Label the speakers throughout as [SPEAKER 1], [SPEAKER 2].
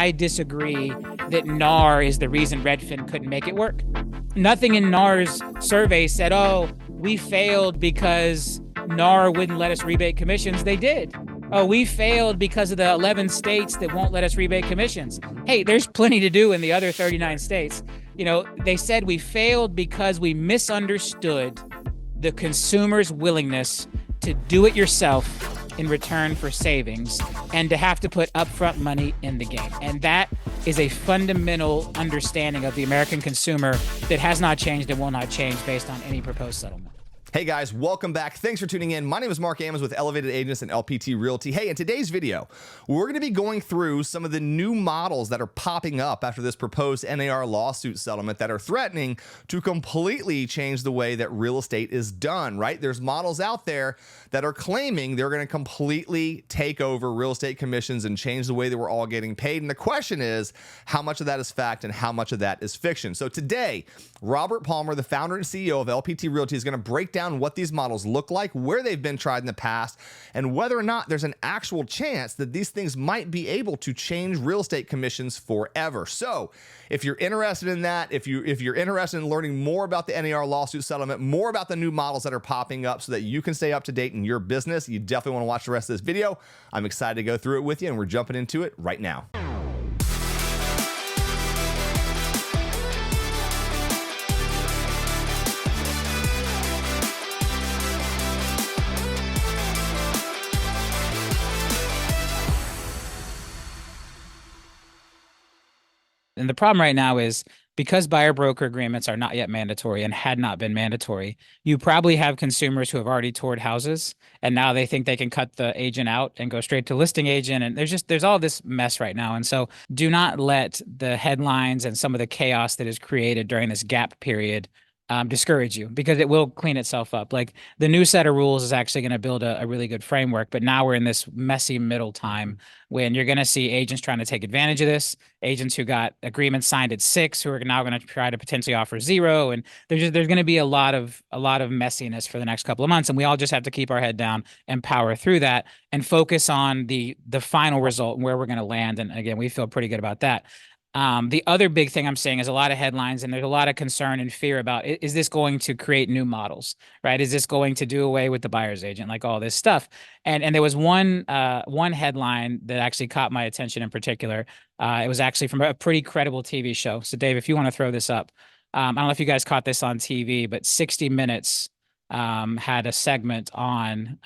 [SPEAKER 1] I disagree that NAR is the reason Redfin couldn't make it work. Nothing in NAR's survey said, oh, we failed because NAR wouldn't let us rebate commissions. They did. Oh, we failed because of the 11 states that won't let us rebate commissions. Hey, there's plenty to do in the other 39 states. You know, they said we failed because we misunderstood the consumer's willingness to do it yourself in return for savings and to have to put upfront money in the game. And that is a fundamental understanding of the American consumer that has not changed and will not change based on any proposed settlement.
[SPEAKER 2] Hey guys, welcome back. Thanks for tuning in. My name is Mark Ammons with Elevated Agents and LPT Realty. Hey, in today's video, we're going to be going through some of the new models that are popping up after this proposed NAR lawsuit settlement that are threatening to completely change the way that real estate is done, right? There's models out there that are claiming they're going to completely take over real estate commissions and change the way that we're all getting paid. And the question is, how much of that is fact and how much of that is fiction? So today, Robert Palmer, the founder and CEO of LPT Realty, is going to break down what these models look like, where they've been tried in the past, and whether or not there's an actual chance that these things might be able to change real estate commissions forever. So if you're interested in that, if you're interested in learning more about the NAR lawsuit settlement, more about the new models that are popping up so that you can stay up to date in your business, you definitely want to watch the rest of this video. I'm excited to go through it with you, and we're jumping into it right now.
[SPEAKER 1] And the problem right now is because buyer broker agreements are not yet mandatory and had not been mandatory, you probably have consumers who have already toured houses and now they think they can cut the agent out and go straight to listing agent. And there's all this mess right now. And so do not let the headlines and some of the chaos that is created during this gap period discourage you, because it will clean itself up. Like the new set of rules is actually going to build a really good framework, but now we're in this messy middle time when you're going to see agents trying to take advantage of this, agents who got agreements signed at 6 who are now going to try to potentially offer 0, and there's going to be a lot of messiness for the next couple of months, and we all just have to keep our head down and power through that and focus on the final result and where we're going to land. And again, we feel pretty good about that. The other big thing I'm saying is a lot of headlines, and there's a lot of concern and fear about, is this going to create new models, right? Is this going to do away with the buyer's agent, like all this stuff? And there was one headline that actually caught my attention in particular. It was actually from a pretty credible TV show. So Dave, if you want to throw this up, I don't know if you guys caught this on TV, but 60 Minutes had a segment on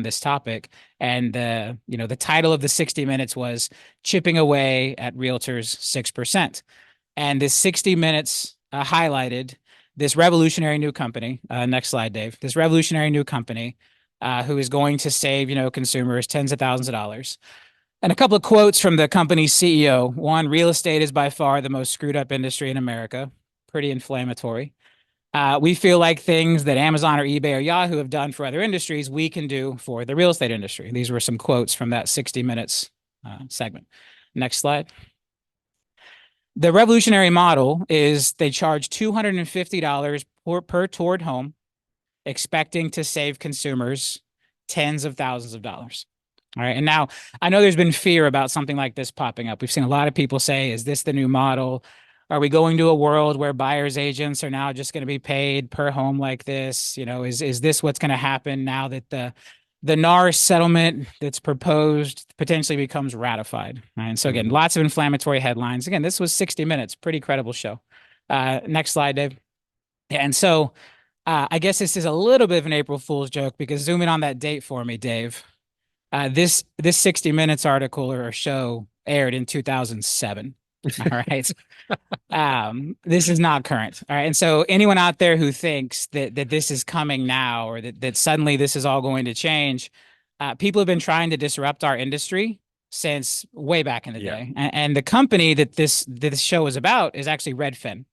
[SPEAKER 1] this topic, and the title of the 60 Minutes was "Chipping Away at Realtors 6%," and this 60 Minutes highlighted this revolutionary new company. Next slide, Dave. This revolutionary new company who is going to save consumers tens of thousands of dollars. And a couple of quotes from the company's CEO. One, real estate is by far the most screwed up industry in America. Pretty inflammatory. We feel like things that Amazon or eBay or Yahoo have done for other industries, we can do for the real estate industry. These were some quotes from that 60 Minutes segment. Next slide. The revolutionary model is they charge $250 per toured home, expecting to save consumers tens of thousands of dollars. All right. And now I know there's been fear about something like this popping up. We've seen a lot of people say, is this the new model? Are we going to a world where buyers agents are now just going to be paid per home like this? Is this what's going to happen now that the NAR settlement that's proposed potentially becomes ratified? Right? And so again, lots of inflammatory headlines. Again, this was 60 Minutes, pretty credible show. Next slide, Dave. Yeah, and so I guess this is a little bit of an April Fool's joke, because zoom in on that date for me, Dave. This 60 Minutes article or show aired in 2007. All right. This is not current. All right. And so anyone out there who thinks that this is coming now, or that suddenly this is all going to change, people have been trying to disrupt our industry since way back in the day. And the company that this show is about is actually Redfin.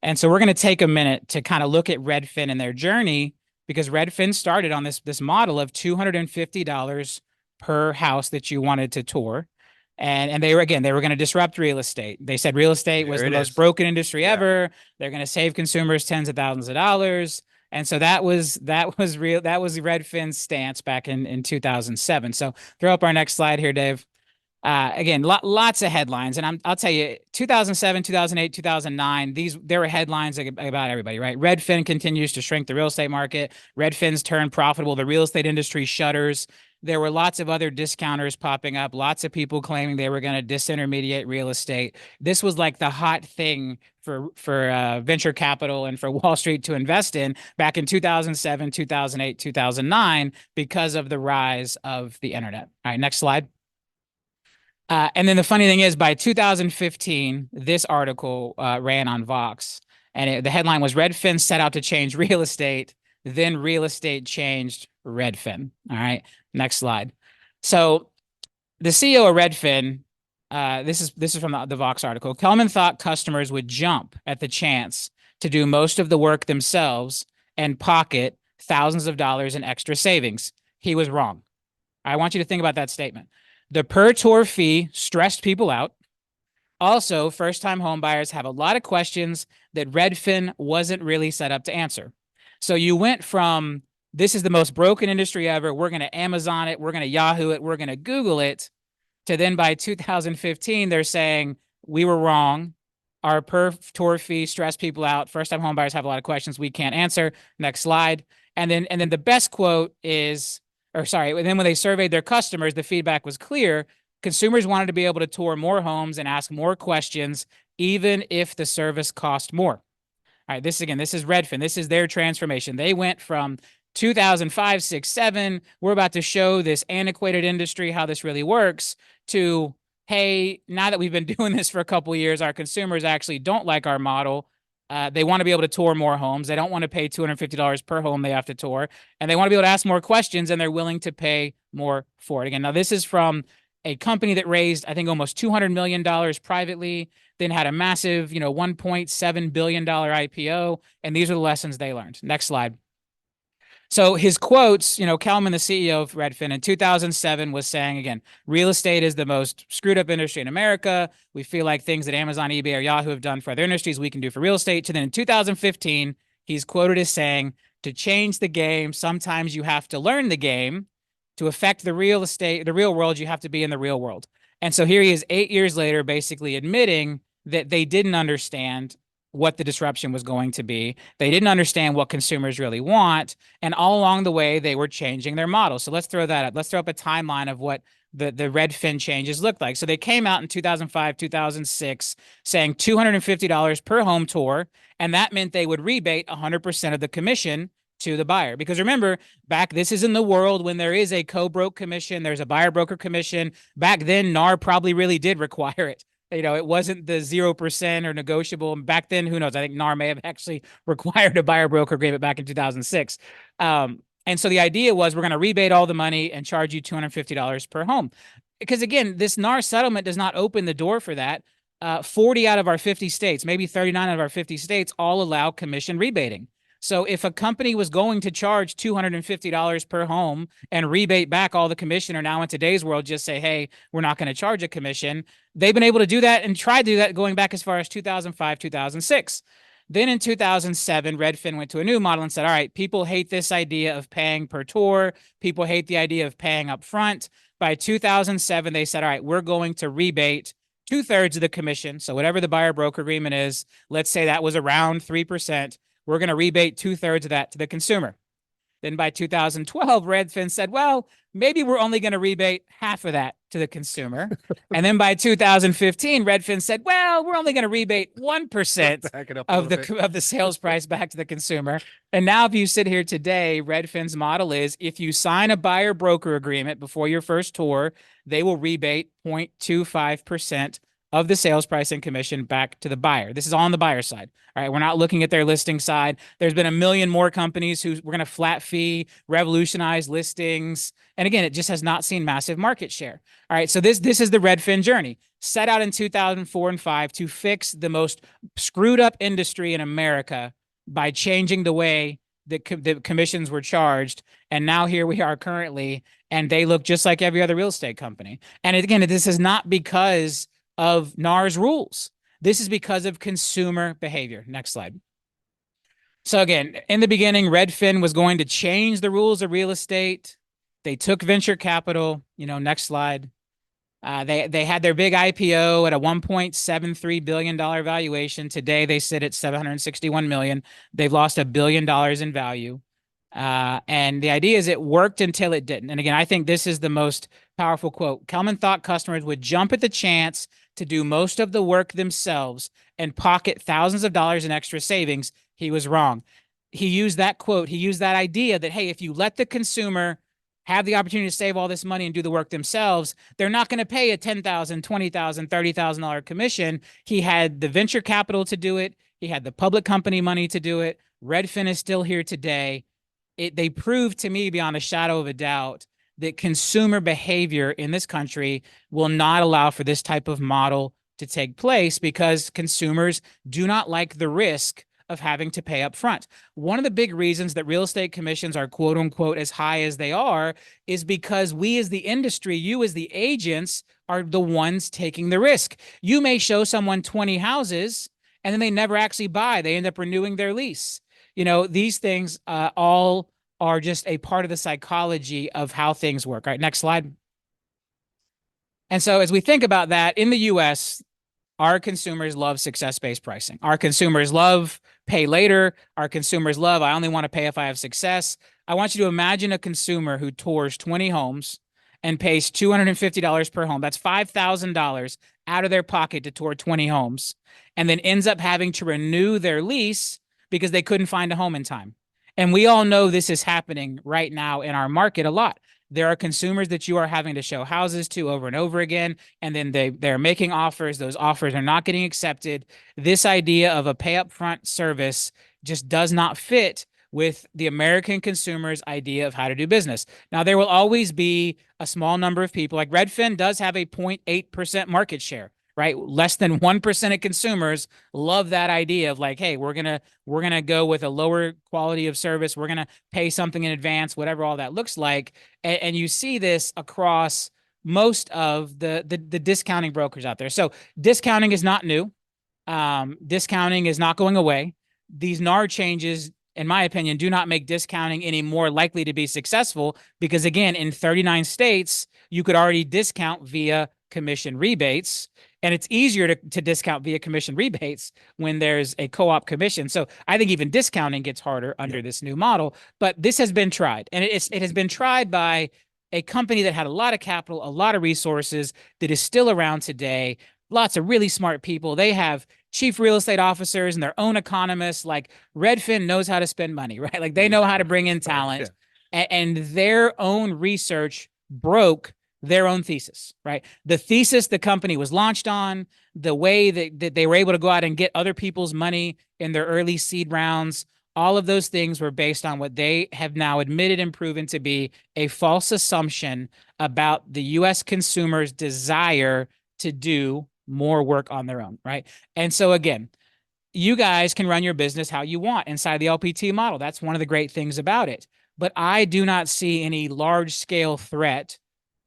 [SPEAKER 1] And so we're going to take a minute to kind of look at Redfin and their journey, because Redfin started on this model of $250 per house that you wanted to tour. And they were going to disrupt real estate. They said real estate was the most broken industry ever. They're going to save consumers tens of thousands of dollars. And so that was Redfin's stance back in 2007. So throw up our next slide here, Dave. Again, lots of headlines, and I'll tell you, 2007, 2008, 2009, there were headlines about everybody, right? Redfin continues to shrink the real estate market. Redfin's turned profitable. The real estate industry shutters. There were lots of other discounters popping up. Lots of people claiming they were going to disintermediate real estate. This was like the hot thing for venture capital and for Wall Street to invest in back in 2007, 2008, 2009 because of the rise of the internet. All right, next slide. And then the funny thing is, by 2015, this article ran on Vox, and the headline was Redfin set out to change real estate, then real estate changed Redfin. All right, next slide. So the CEO of Redfin, this is from the Vox article. Kelman thought customers would jump at the chance to do most of the work themselves and pocket thousands of dollars in extra savings. He was wrong. I want you to think about that statement. The per tour fee stressed people out. Also, first time home buyers have a lot of questions that Redfin wasn't really set up to answer. So you went from this is the most broken industry ever. We're going to Amazon it. We're going to Yahoo it. We're going to Google it. To then by 2015, they're saying we were wrong. Our per tour fee stressed people out. First time home buyers have a lot of questions we can't answer. Next slide. And then the best quote is, or sorry, and then when they surveyed their customers, the feedback was clear. Consumers wanted to be able to tour more homes and ask more questions, even if the service cost more. All right, this is Redfin. This is their transformation. They went from 2005, 6, 7, we're about to show this antiquated industry how this really works, to, hey, now that we've been doing this for a couple of years, our consumers actually don't like our model. They want to be able to tour more homes. They don't want to pay $250 per home they have to tour. And they want to be able to ask more questions, and they're willing to pay more for it. Again, now this is from a company that raised, I think, almost $200 million privately, then had a massive, $1.7 billion IPO. And these are the lessons they learned. Next slide. So his quotes, Kelman, the CEO of Redfin in 2007 was saying, again, real estate is the most screwed up industry in America. We feel like things that Amazon, eBay, or Yahoo have done for other industries, we can do for real estate. To then in 2015, he's quoted as saying, to change the game, sometimes you have to learn the game. To affect the real world, you have to be in the real world. And so here he is 8 years later, basically admitting that they didn't understand what the disruption was going to be. They didn't understand what consumers really want. And all along the way, they were changing their model. So let's throw that up. Let's throw up a timeline of what the Redfin changes looked like. So they came out in 2005, 2006, saying $250 per home tour. And that meant they would rebate 100% of the commission to the buyer. Because remember, this is in the world when there is a co-broke commission, there's a buyer broker commission. Back then, NAR probably really did require it. It wasn't the 0% or negotiable. Back then, who knows? I think NAR may have actually required a buyer broker agreement back in 2006. And so the idea was we're going to rebate all the money and charge you $250 per home. Because again, this NAR settlement does not open the door for that. 40 out of our 50 states, maybe 39 out of our 50 states, all allow commission rebating. So if a company was going to charge $250 per home and rebate back all the commission, or now in today's world, just say, hey, we're not going to charge a commission, they've been able to do that and try to do that going back as far as 2005, 2006. Then in 2007, Redfin went to a new model and said, all right, people hate this idea of paying per tour. People hate the idea of paying up front. By 2007, they said, all right, we're going to rebate 2/3 of the commission. So whatever the buyer broker agreement is, let's say that was around 3%. We're going to rebate 2/3 of that to the consumer. Then by 2012, Redfin said, well, maybe we're only going to rebate half of that to the consumer. And then by 2015, Redfin said, well, we're only going to rebate 1% of the sales price back to the consumer. And now if you sit here today, Redfin's model is if you sign a buyer broker agreement before your first tour, they will rebate 0.25% of the sales price and commission back to the buyer. This is all on the buyer side. All right, we're not looking at their listing side. There's been a million more companies who we're going to flat fee, revolutionize listings. And again, it just has not seen massive market share. All right, so this is the Redfin journey. Set out in 2004 and 5 to fix the most screwed up industry in America by changing the way that the commissions were charged. And now here we are currently, and they look just like every other real estate company. And again, this is not because of NAR's rules. This is because of consumer behavior. Next slide. So again, in the beginning, Redfin was going to change the rules of real estate. They took venture capital. Next slide. They had their big IPO at a $1.73 billion valuation. Today they sit at 761 million. They've lost $1 billion in value. And the idea is it worked until it didn't. And again, I think this is the most powerful quote. Kelman thought customers would jump at the chance to do most of the work themselves and pocket thousands of dollars in extra savings. He was wrong. He used that quote. He used that idea that, hey, if you let the consumer have the opportunity to save all this money and do the work themselves, they're not going to pay a $10,000, $20,000, $30,000 commission. He had the venture capital to do it. He had the public company money to do it. Redfin is still here today. They proved to me beyond a shadow of a doubt that consumer behavior in this country will not allow for this type of model to take place because consumers do not like the risk of having to pay up front. One of the big reasons that real estate commissions are quote unquote as high as they are is because we as the industry, you as the agents, are the ones taking the risk. You may show someone 20 houses and then they never actually buy. They end up renewing their lease. These things all are just a part of the psychology of how things work. All right, next slide. And so as we think about that in the US, our consumers love success-based pricing. Our consumers love pay later. Our consumers love, I only want to pay if I have success. I want you to imagine a consumer who tours 20 homes and pays $250 per home. That's $5,000 out of their pocket to tour 20 homes, and then ends up having to renew their lease because they couldn't find a home in time. And we all know this is happening right now in our market a lot. There are consumers that you are having to show houses to over and over again, and then they're making offers. Those offers are not getting accepted. This idea of a pay up front service just does not fit with the American consumer's idea of how to do business. Now, there will always be a small number of people, like Redfin does have a 0.8% market share, right? Less than 1% of consumers love that idea of like, hey, we're gonna go with a lower quality of service. We're gonna pay something in advance, whatever all that looks like. And you see this across most of the discounting brokers out there. So discounting is not new. Discounting is not going away. These NAR changes, in my opinion, do not make discounting any more likely to be successful because, again, in 39 states, you could already discount via commission rebates. And it's easier to discount via commission rebates when there's a co-op commission. So I think even discounting gets harder under this new model. But this has been tried. And it has been tried by a company that had a lot of capital, a lot of resources, that is still around today. Lots of really smart people. They have chief real estate officers and their own economists. Like Redfin knows how to spend money, right? Like they know how to bring in talent. And their own research broke their own thesis, right? The thesis the company was launched on, the way that they were able to go out and get other people's money in their early seed rounds, all of those things were based on what they have now admitted and proven to be a false assumption about the US consumer's desire to do more work on their own, right? And so again, you guys can run your business how you want inside the LPT model. That's one of the great things about it. But I do not see any large scale threat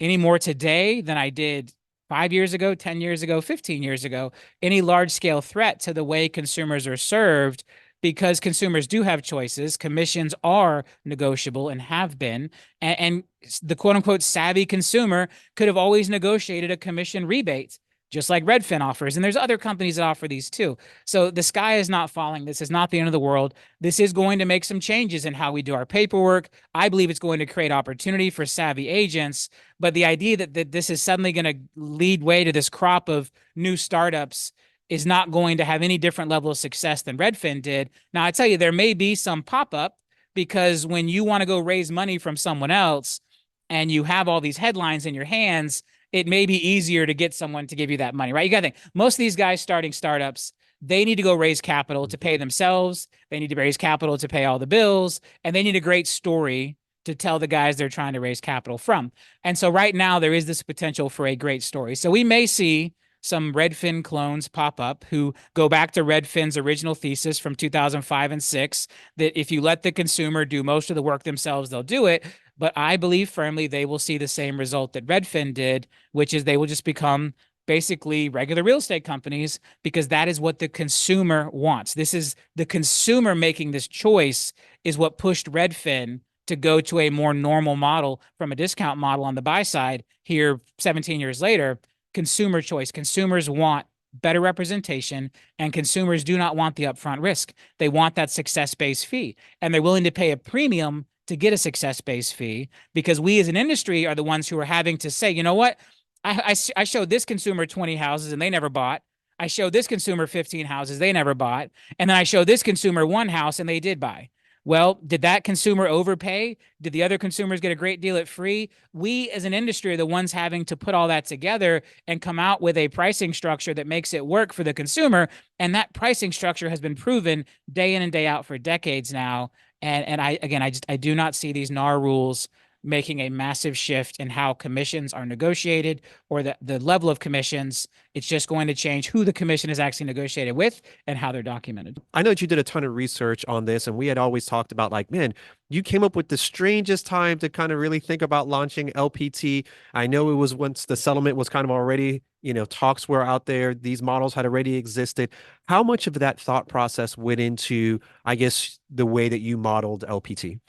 [SPEAKER 1] any more today than I did 5 years ago, 10 years ago, 15 years ago, any large scale threat to the way consumers are served, because consumers do have choices. Commissions are negotiable and have been. And the quote unquote savvy consumer could have always negotiated a commission rebate, just like Redfin offers. And there's other companies that offer these too. So the sky is not falling. This is not the end of the world. This is going to make some changes in how we do our paperwork. I believe it's going to create opportunity for savvy agents. But the idea that this is suddenly going to lead way to this crop of new startups is not going to have any different level of success than Redfin did. Now, I tell you, there may be some pop-up, because when you want to go raise money from someone else and you have all these headlines in your hands, it may be easier to get someone to give you that money, right? You got to think, most of these guys starting startups, they need to go raise capital to pay themselves. They need to raise capital to pay all the bills, and they need a great story to tell the guys they're trying to raise capital from. And so right now there is this potential for a great story. So we may see some Redfin clones pop up who go back to Redfin's original thesis from 2005 and 6, that if you let the consumer do most of the work themselves, they'll do it. But I believe firmly they will see the same result that Redfin did, which is they will just become basically regular real estate companies, because that is what the consumer wants. This is the consumer making this choice is what pushed Redfin to go to a more normal model from a discount model on the buy side here 17 years later. Consumer choice. Consumers want better representation, and consumers do not want the upfront risk. They want that success-based fee, and they're willing to pay a premium to get a success-based fee, because we as an industry are the ones who are having to say, you know what? I showed this consumer 20 houses and they never bought. I showed this consumer 15 houses, they never bought. And then I showed this consumer one house and they did buy. Well, did that consumer overpay? Did the other consumers get a great deal at free? We as an industry are the ones having to put all that together and come out with a pricing structure that makes it work for the consumer. And that pricing structure has been proven day in and day out for decades now. And I do not see these NAR rules making a massive shift in how commissions are negotiated or the level of commissions. It's just going to change who the commission is actually negotiated with and how they're documented.
[SPEAKER 3] I know that you did a ton of research on this, and we had always talked about like, man, you came up with the strangest time to kind of really think about launching LPT. I know it was once the settlement was kind of already, talks were out there, these models had already existed. How much of that thought process went into, I guess, the way that you modeled LPT?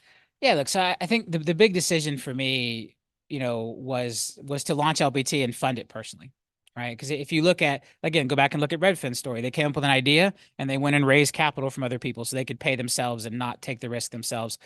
[SPEAKER 1] Yeah, look, so I think the big decision for me, was to launch LPT and fund it personally, right? Because if you look at, again, go back and look at Redfin's story, they came up with an idea and they went and raised capital from other people so they could pay themselves and not take the risk themselves.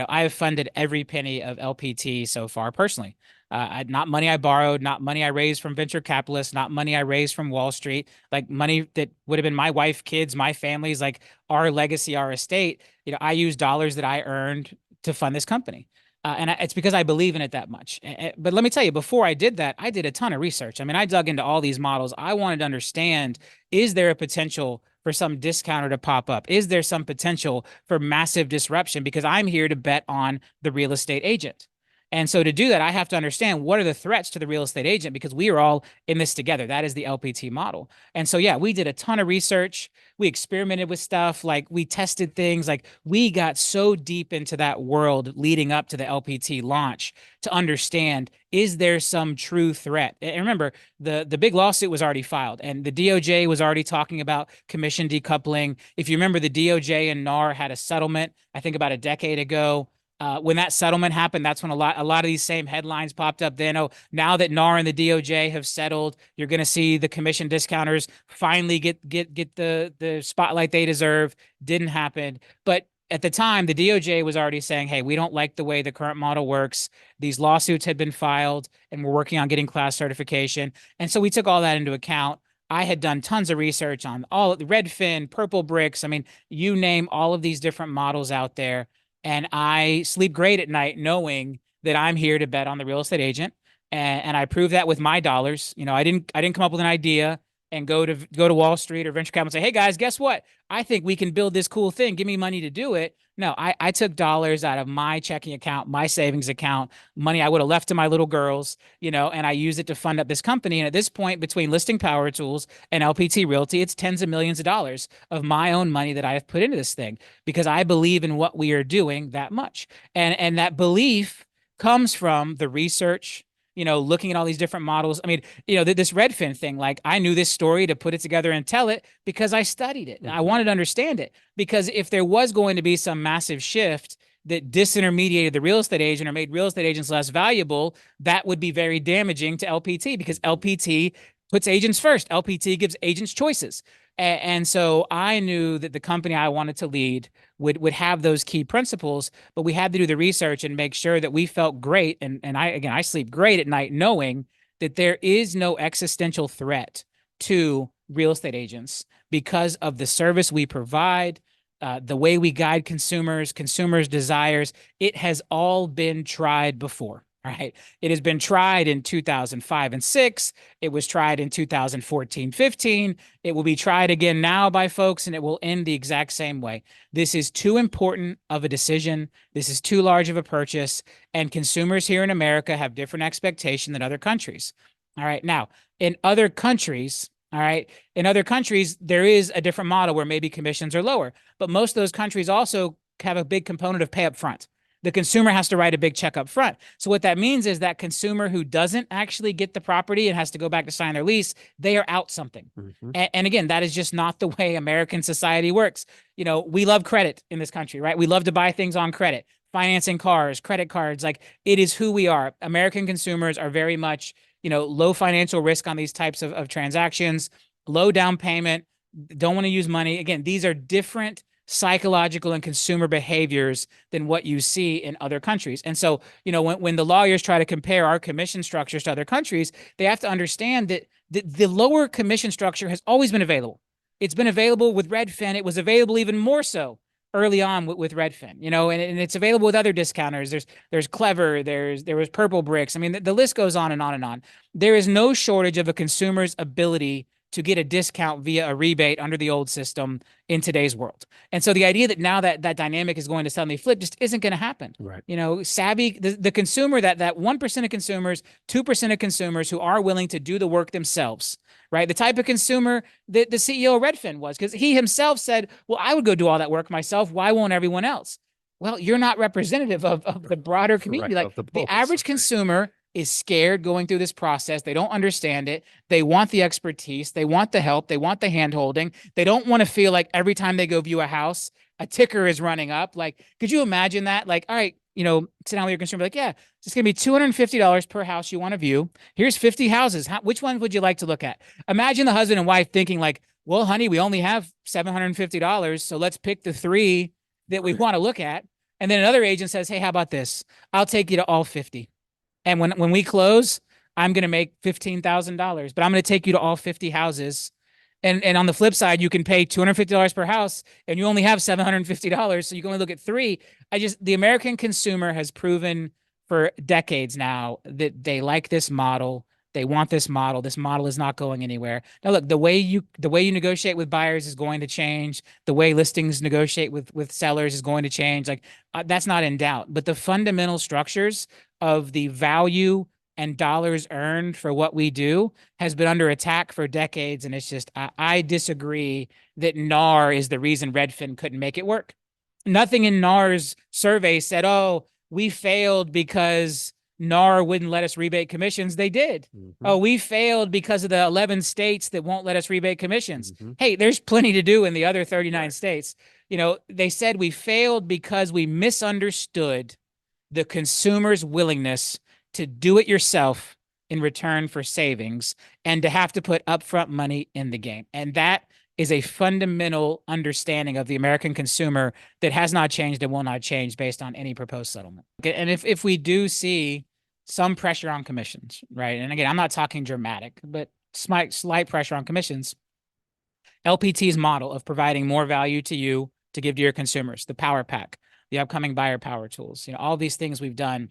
[SPEAKER 1] I have funded every penny of LPT so far personally. Not money I borrowed, not money I raised from venture capitalists, not money I raised from Wall Street, like money that would have been my wife, kids, my family's, like our legacy, our estate. I use dollars that I earned to fund this company. It's because I believe in it that much. But let me tell you, before I did that, I did a ton of research. I mean, I dug into all these models. I wanted to understand, is there a potential for some discounter to pop up? Is there some potential for massive disruption? Because I'm here to bet on the real estate agent. And so to do that, I have to understand what are the threats to the real estate agent, because we are all in this together. That is the LPT model. And so, yeah, we did a ton of research. We experimented with stuff, like we tested things, like we got so deep into that world leading up to the LPT launch to understand, is there some true threat? And remember, the big lawsuit was already filed and the DOJ was already talking about commission decoupling. If you remember, the DOJ and NAR had a settlement, I think about a decade ago. When that settlement happened, that's when a lot of these same headlines popped up. Then, oh, now that NAR and the DOJ have settled, you're going to see the commission discounters finally get the spotlight they deserve. Didn't happen, but at the time, the DOJ was already saying, "Hey, we don't like the way the current model works. These lawsuits had been filed, and we're working on getting class certification." And so we took all that into account. I had done tons of research on all the Redfin, Purple Bricks. I mean, you name all of these different models out there. And I sleep great at night knowing that I'm here to bet on the real estate agent. And I prove that with my dollars. I didn't come up with an idea and go to Wall Street or venture capital and say, "Hey guys, guess what? I think we can build this cool thing. Give me money to do it." No, I took dollars out of my checking account, my savings account, money I would have left to my little girls, and I used it to fund up this company. And at this point, between Listing Power Tools and LPT Realty, it's tens of millions of dollars of my own money that I have put into this thing because I believe in what we are doing that much. And that belief comes from the research, looking at all these different models. I mean, this Redfin thing, like I knew this story to put it together and tell it because I studied it. I wanted to understand it, because if there was going to be some massive shift that disintermediated the real estate agent or made real estate agents less valuable, that would be very damaging to LPT, because LPT puts agents first. LPT gives agents choices. And so I knew that the company I wanted to lead would have those key principles, but we had to do the research and make sure that we felt great. And I sleep great at night knowing that there is no existential threat to real estate agents because of the service we provide, the way we guide consumers' desires. It has all been tried before. Right. It has been tried in 2005 and 6. It was tried in 2014, 15. It will be tried again now by folks, and it will end the exact same way. This is too important of a decision. This is too large of a purchase. And consumers here in America have different expectation than other countries. All right. Now, in other countries, there is a different model where maybe commissions are lower. But most of those countries also have a big component of pay up front. The consumer has to write a big check up front. So what that means is that consumer who doesn't actually get the property and has to go back to sign their lease, they are out something.
[SPEAKER 3] Mm-hmm.
[SPEAKER 1] And again, that is just not the way American society works. We love credit in this country, right? We love to buy things on credit. financing cars, credit cards. Like, it is who we are. American consumers are very much, low financial risk on these types of transactions, low down payment, don't want to use money. Again, these are different psychological and consumer behaviors than what you see in other countries. And so, when the lawyers try to compare our commission structures to other countries, they have to understand that the lower commission structure has always been available. It's been available with Redfin. It was available even more so early on with Redfin, and it's available with other discounters. There's Clever, there was Purple Bricks. I mean, the list goes on and on and on. There is no shortage of a consumer's ability to get a discount via a rebate under the old system in today's world. And so the idea that now that dynamic is going to suddenly flip just isn't going to happen.
[SPEAKER 3] Right.
[SPEAKER 1] Savvy, the consumer, that 1% of consumers, 2% of consumers who are willing to do the work themselves, right? The type of consumer that the CEO of Redfin was, because he himself said, well, I would go do all that work myself. Why won't everyone else? Well, you're not representative of the broader community.
[SPEAKER 3] Right,
[SPEAKER 1] Like,
[SPEAKER 3] of
[SPEAKER 1] the average consumer is scared going through this process. They don't understand it. They want the expertise. They want the help. They want the hand holding. They don't want to feel like every time they go view a house, a ticker is running up. Like, could you imagine that? Like, all right, sit down with your consumer, like, yeah, it's going to be $250 per house you want to view. Here's 50 houses. Which one would you like to look at? Imagine the husband and wife thinking like, well, honey, we only have $750. So let's pick the 3 that we want to look at. And then another agent says, hey, how about this? I'll take you to all 50. And when we close, I'm going to make $15,000, but I'm going to take you to all 50 houses. And on the flip side, you can pay $250 per house and you only have $750. So you can only look at 3. The American consumer has proven for decades now that they like this model. They want this model. This model is not going anywhere. Now, look, the way you negotiate with buyers is going to change. The way listings negotiate with sellers is going to change. Like, that's not in doubt. But the fundamental structures of the value and dollars earned for what we do has been under attack for decades. And it's just, I disagree that NAR is the reason Redfin couldn't make it work. Nothing in NAR's survey said, oh, we failed because NAR wouldn't let us rebate commissions. They did. Oh, we failed because of the 11 states that won't let us rebate commissions. Hey, there's plenty to do in the other 39 states. They said we failed because we misunderstood the consumer's willingness to do it yourself in return for savings and to have to put upfront money in the game. And that is a fundamental understanding of the American consumer that has not changed and will not change based on any proposed settlement. And if we do see some pressure on commissions, right? And again, I'm not talking dramatic, but slight pressure on commissions, LPT's model of providing more value to you to give to your consumers, the Power Pack, the upcoming buyer power tools, all these things we've done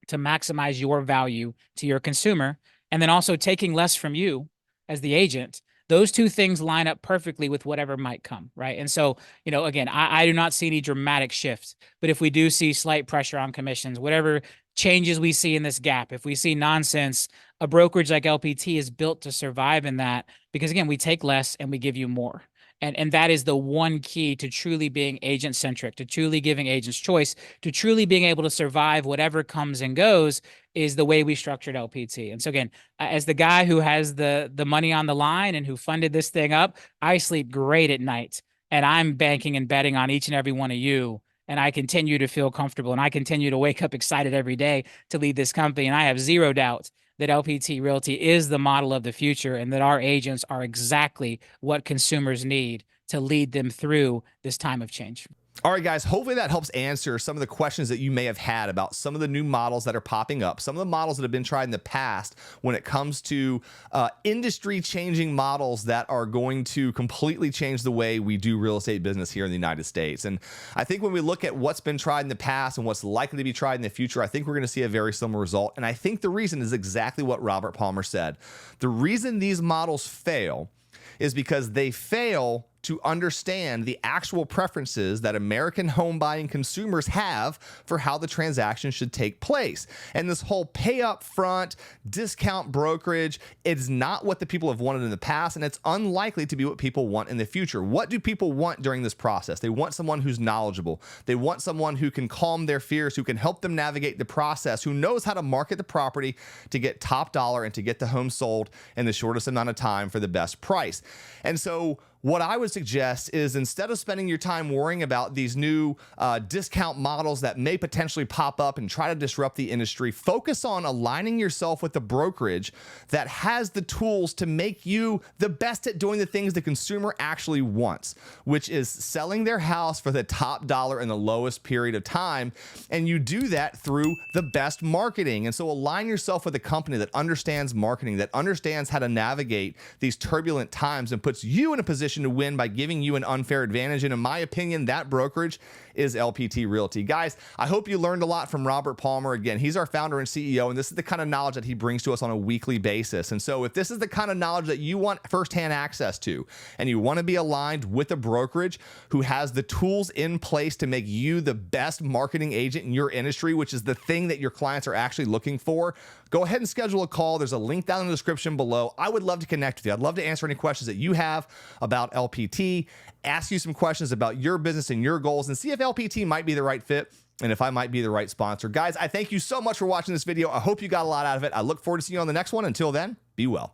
[SPEAKER 1] to maximize your value to your consumer, and then also taking less from you as the agent. Those 2 things line up perfectly with whatever might come, right? And so, again, I do not see any dramatic shifts, but if we do see slight pressure on commissions, whatever changes we see in this gap, if we see nonsense, a brokerage like LPT is built to survive in that, because again, we take less and we give you more. And that is the one key to truly being agent-centric, to truly giving agents choice, to truly being able to survive whatever comes and goes, is the way we structured LPT. And so again, as the guy who has the money on the line and who funded this thing up, I sleep great at night. And I'm banking and betting on each and every one of you. And I continue to feel comfortable and I continue to wake up excited every day to lead this company. And I have zero doubt that LPT Realty is the model of the future and that our agents are exactly what consumers need to lead them through this time of change.
[SPEAKER 2] All right, guys, hopefully that helps answer some of the questions that you may have had about some of the new models that are popping up, some of the models that have been tried in the past when it comes to industry-changing models that are going to completely change the way we do real estate business here in the United States. And I think when we look at what's been tried in the past and what's likely to be tried in the future, I think we're going to see a very similar result. And I think the reason is exactly what Robert Palmer said. The reason these models fail is because they fail to understand the actual preferences that American home buying consumers have for how the transaction should take place. And this whole pay up front, discount brokerage, it's not what the people have wanted in the past, and it's unlikely to be what people want in the future. What do people want during this process? They want someone who's knowledgeable. They want someone who can calm their fears, who can help them navigate the process, who knows how to market the property to get top dollar and to get the home sold in the shortest amount of time for the best price. And so what I would suggest is, instead of spending your time worrying about these new discount models that may potentially pop up and try to disrupt the industry, focus on aligning yourself with the brokerage that has the tools to make you the best at doing the things the consumer actually wants, which is selling their house for the top dollar in the lowest period of time. And you do that through the best marketing. And so align yourself with a company that understands marketing, that understands how to navigate these turbulent times, and puts you in a position to win by giving you an unfair advantage. And in my opinion, that brokerage is LPT Realty. Guys, I hope you learned a lot from Robert Palmer. Again, he's our founder and CEO, and this is the kind of knowledge that he brings to us on a weekly basis. And so if this is the kind of knowledge that you want firsthand access to, and you want to be aligned with a brokerage who has the tools in place to make you the best marketing agent in your industry, which is the thing that your clients are actually looking for, go ahead and schedule a call. There's a link down in the description below. I would love to connect with you. I'd love to answer any questions that you have about LPT, ask you some questions about your business and your goals, and see if LPT might be the right fit and if I might be the right sponsor. Guys, I thank you so much for watching this video. I hope you got a lot out of it. I look forward to seeing you on the next one. Until then, be well.